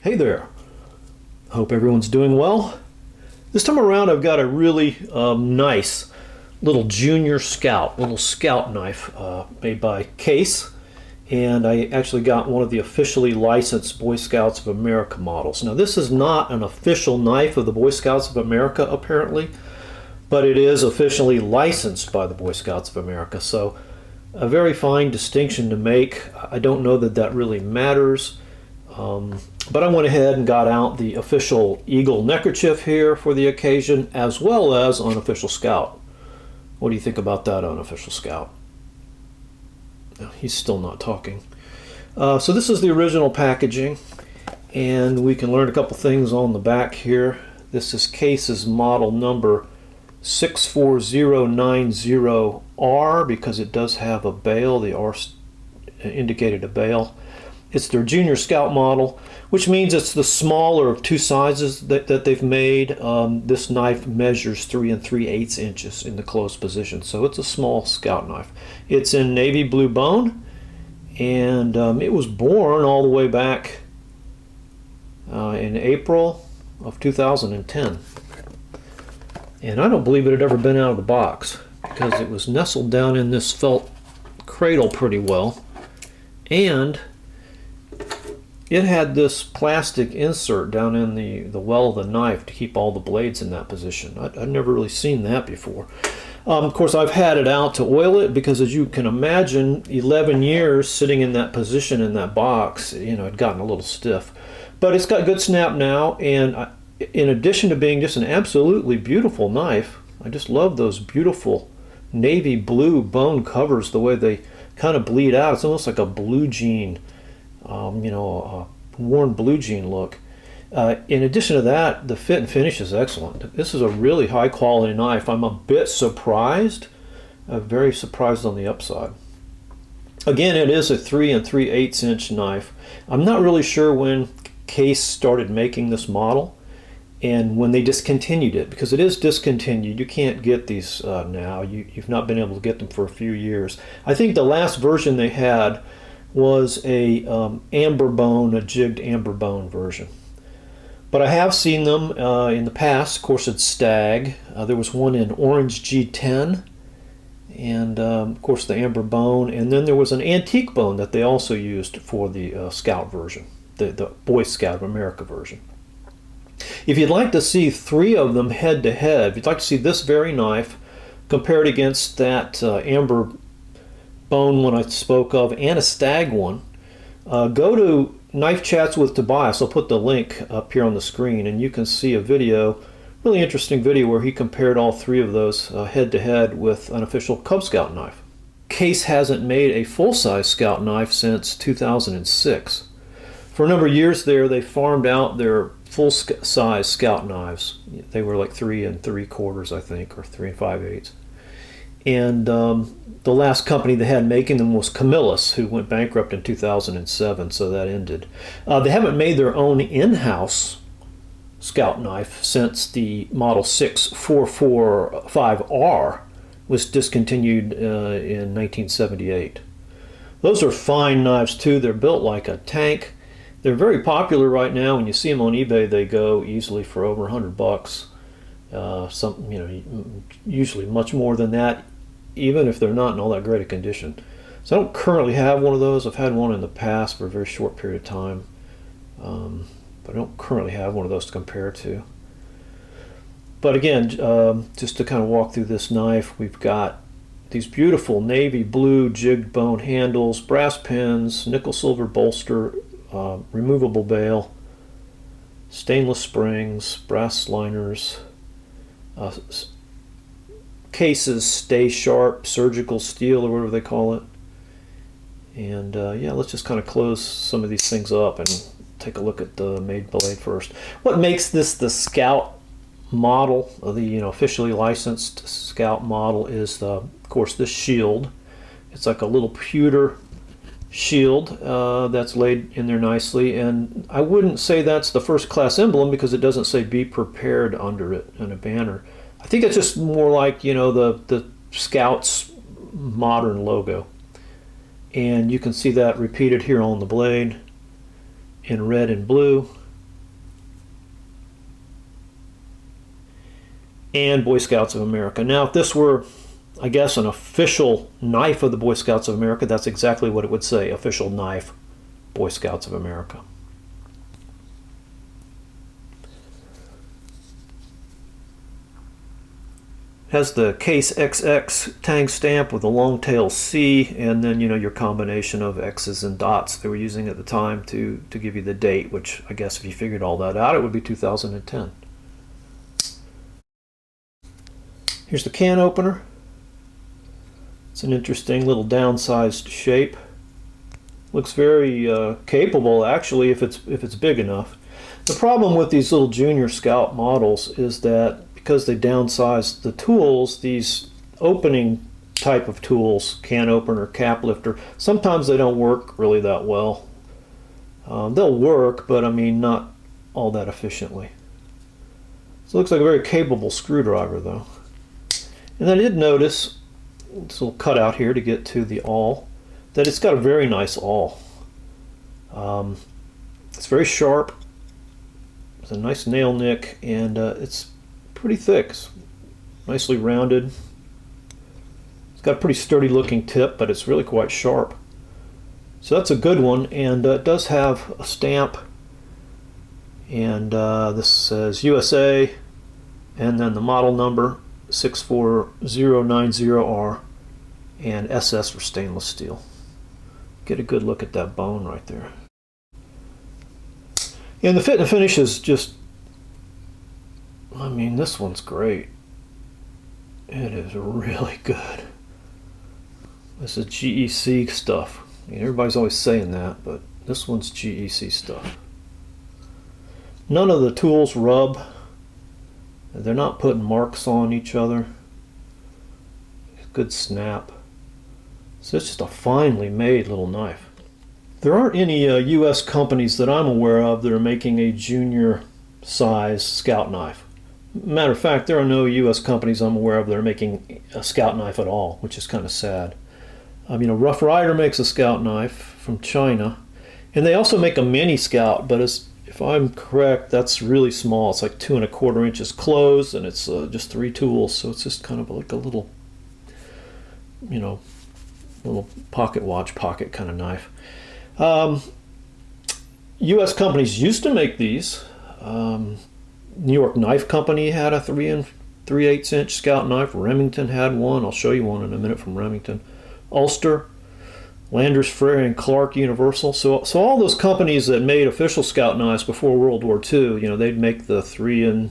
Hey there, hope everyone's doing well. This time around I've got a really nice little junior scout, little scout knife made by Case, and I actually got one of the officially licensed Boy Scouts of America models. Now this is not an official knife of the Boy Scouts of America apparently, but it is officially licensed by the Boy Scouts of America, so a very fine distinction to make. I don't know that that really matters. But I went ahead and got out the official Eagle neckerchief here for the occasion, as well as Unofficial Scout. What do you think about that, Unofficial Scout? No, he's still not talking. So this is the original packaging, and we can learn a couple things on the back here. This is Case's model number 64090R because it does have a bail. The R indicated a bail. It's their junior scout model, which means it's the smaller of two sizes that they've made. This knife measures 3 3/8 inches in the closed position, so it's a small scout knife. It's in navy blue bone, and it was born all the way back in April of 2010. And I don't believe it had ever been out of the box because it was nestled down in this felt cradle pretty well, and it had this plastic insert down in the well of the knife to keep all the blades in that position. I'd never really seen that before. Of course, I've had it out to oil it because, as you can imagine, 11 years sitting in that position in that box, you know, it gotten a little stiff. But it's got good snap now, and in addition to being just an absolutely beautiful knife, I just love those beautiful navy blue bone covers, the way they kind of bleed out. It's almost like a blue jean. You know, a worn blue jean look. In addition to that, the fit and finish is excellent. This is a really high quality knife. I'm a bit surprised, very surprised on the upside. Again, it is a 3 3/8 inch knife. I'm not really sure when Case started making this model and when they discontinued it, because it is discontinued. You can't get these now. You've not been able to get them for a few years. I think the last version they had was a amber bone, a jigged amber bone version. But I have seen them in the past. Of course, it's Stag. There was one in orange G10, and of course the amber bone. And then there was an antique bone that they also used for the Scout version, the Boy Scout of America version. If you'd like to see 3 of them head to head, if you'd like to see this very knife compared against that amber bone one I spoke of and a Stag one, go to Knife Chats with Tobias. I'll put the link up here on the screen, and you can see a video, really interesting video, where he compared all 3 of those head to head with an official Cub Scout knife. Case hasn't made a full-size Scout knife since 2006. For a number of years there, they farmed out their full-size Scout knives. They were like 3 3/4, I think, or 3 5/8. And the last company they had making them was Camillus, who went bankrupt in 2007, so that ended. They haven't made their own in-house Scout knife since the model 644-5R was discontinued in 1978. Those are fine knives too. They're built like a tank. They're very popular right now. When you see them on eBay, they go easily for over $100. Some, you know, usually much more than that, even if they're not in all that great a condition. So I don't currently have one of those. I've had one in the past for a very short period of time, but I don't currently have one of those to compare to. But again, just to kind of walk through this knife, we've got these beautiful navy blue jigged bone handles, brass pins, nickel silver bolster, removable bail, stainless springs, brass liners, Cases Stay Sharp surgical steel, or whatever they call it. And yeah, let's just kind of close some of these things up and take a look at the made blade first. What makes this the Scout model, the officially licensed Scout model, is of course this shield. It's like a little pewter shield that's laid in there nicely, and I wouldn't say that's the first class emblem because it doesn't say "Be Prepared" under it in a banner. I think it's just more like, you know, the Scout's modern logo. And you can see that repeated here on the blade in red and blue. and Boy Scouts of America. Now, if this were, I guess, an official knife of the Boy Scouts of America, that's exactly what it would say, official knife, Boy Scouts of America. Has the Case XX tang stamp with a long tail C, and then your combination of X's and dots they were using at the time to give you the date, which I guess if you figured all that out, it would be 2010. Here's the can opener. It's an interesting little downsized shape. Looks very capable, actually, if it's big enough. The problem with these little Junior Scout models is that because they downsized the tools, these opening type of tools, can opener, cap lifter, sometimes they don't work really that well. They'll work, but I mean not all that efficiently. So it looks like a very capable screwdriver though. And I did notice, this little cutout here to get to the awl, that it's got a very nice awl. It's very sharp. It's a nice nail nick, and it's pretty thick. It's nicely rounded. It's got a pretty sturdy looking tip, but it's really quite sharp. So that's a good one, and it does have a stamp, and this says USA, and then the model number 64090R, and SS for stainless steel. Get a good look at that bone right there. And the fit and finish is just, I mean, this one's great. It is really good. This is GEC stuff. I mean, everybody's always saying that, but this one's GEC stuff. None of the tools rub. They're not putting marks on each other. Good snap. So it's just a finely made little knife. There aren't any U.S. companies that I'm aware of that are making a junior size Scout knife. Matter of fact, there are no U.S. companies I'm aware of that are making a Scout knife at all, which is kind of sad. Rough Rider makes a Scout knife from China, and they also make a mini Scout, but if I'm correct, that's really small. It's like 2 1/4 inches closed, and it's just 3 tools, so it's just kind of like a little, little pocket watch pocket kind of knife. U.S. companies used to make these. New York Knife Company had a 3 3/8 inch Scout knife. Remington had one. I'll show you one in a minute from Remington. Ulster, Landers, Frere, and Clark Universal. So all those companies that made official Scout knives before World War II, they'd make the 3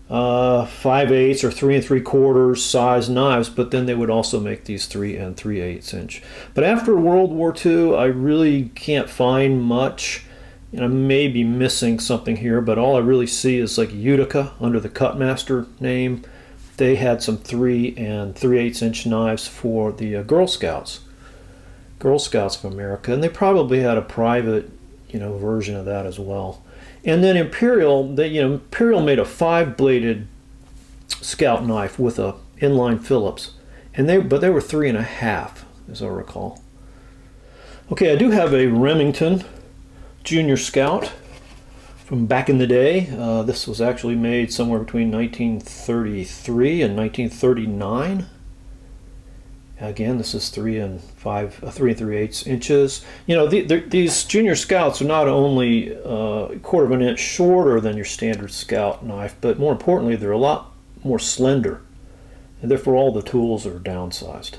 5/8 or 3 3/4 size knives, but then they would also make these 3 3/8 inch. But after World War II, I really can't find much. I may be missing something here, but all I really see is like Utica under the Cutmaster name. They had some 3 3/8 inch knives for the Girl Scouts of America, and they probably had a private, version of that as well. And then Imperial, Imperial made a 5-bladed Scout knife with a inline Phillips, but they were 3 1/2, as I recall. Okay, I do have a Remington Junior Scout from back in the day. This was actually made somewhere between 1933 and 1939. Again, this is 3 3/8 inches. These Junior Scouts are not only a 1/4 inch shorter than your standard Scout knife, but more importantly, they're a lot more slender, and therefore all the tools are downsized. As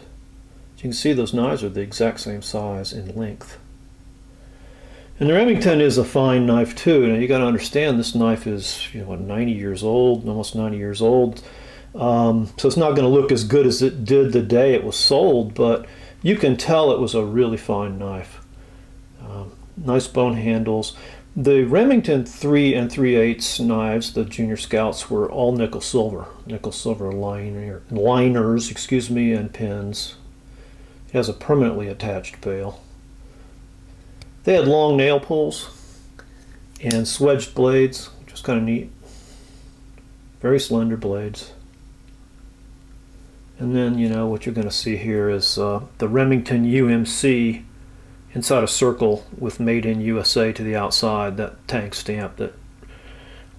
you can see, those knives are the exact same size in length. And the Remington is a fine knife too. Now you got to understand, this knife is 90 years old, almost 90 years old. So it's not going to look as good as it did the day it was sold, but you can tell it was a really fine knife. Nice bone handles. The Remington 3 3/8 knives, the Junior Scouts, were all nickel silver liners, and pins. It has a permanently attached bail. They had long nail pulls and swedged blades, which was kind of neat. Very slender blades. And then, what you're going to see here is the Remington UMC inside a circle with Made in USA to the outside, that tank stamp that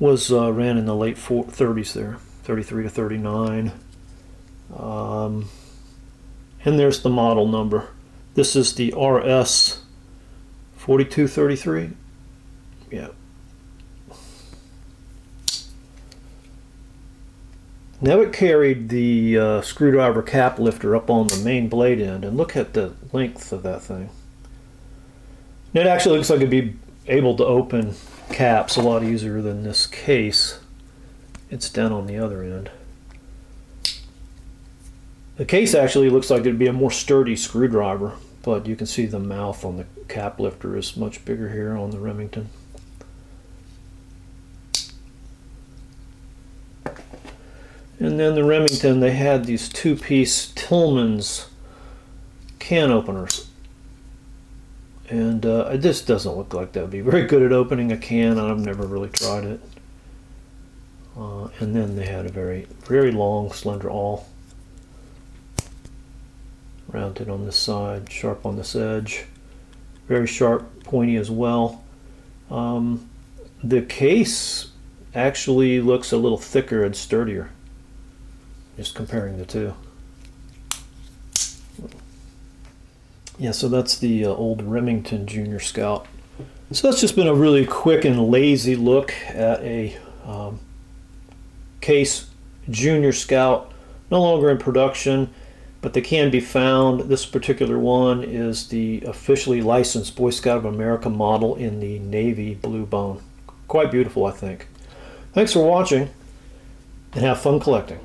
was ran in the late 30s there. 33 to 39. And there's the model number. This is the RS 4233. Yeah. Now it carried the screwdriver cap lifter up on the main blade end, and look at the length of that thing. And it actually looks like it'd be able to open caps a lot easier than this case. It's down on the other end. The case actually looks like it'd be a more sturdy screwdriver, but you can see the mouth on the cap lifter is much bigger here on the Remington. And then the Remington, they had these two-piece Tillman's can openers. And this doesn't look like that would be very good at opening a can. I've never really tried it. And then they had a very, very long, slender awl. Rounded on this side, sharp on this edge. Very sharp, pointy as well. The case actually looks a little thicker and sturdier. Just comparing the two. Yeah, so that's the old Remington Junior Scout. So that's just been a really quick and lazy look at a case Junior Scout, no longer in production, but they can be found. This particular one is the officially licensed Boy Scout of America model in the navy blue bone. Quite beautiful, I think. Thanks for watching, and have fun collecting.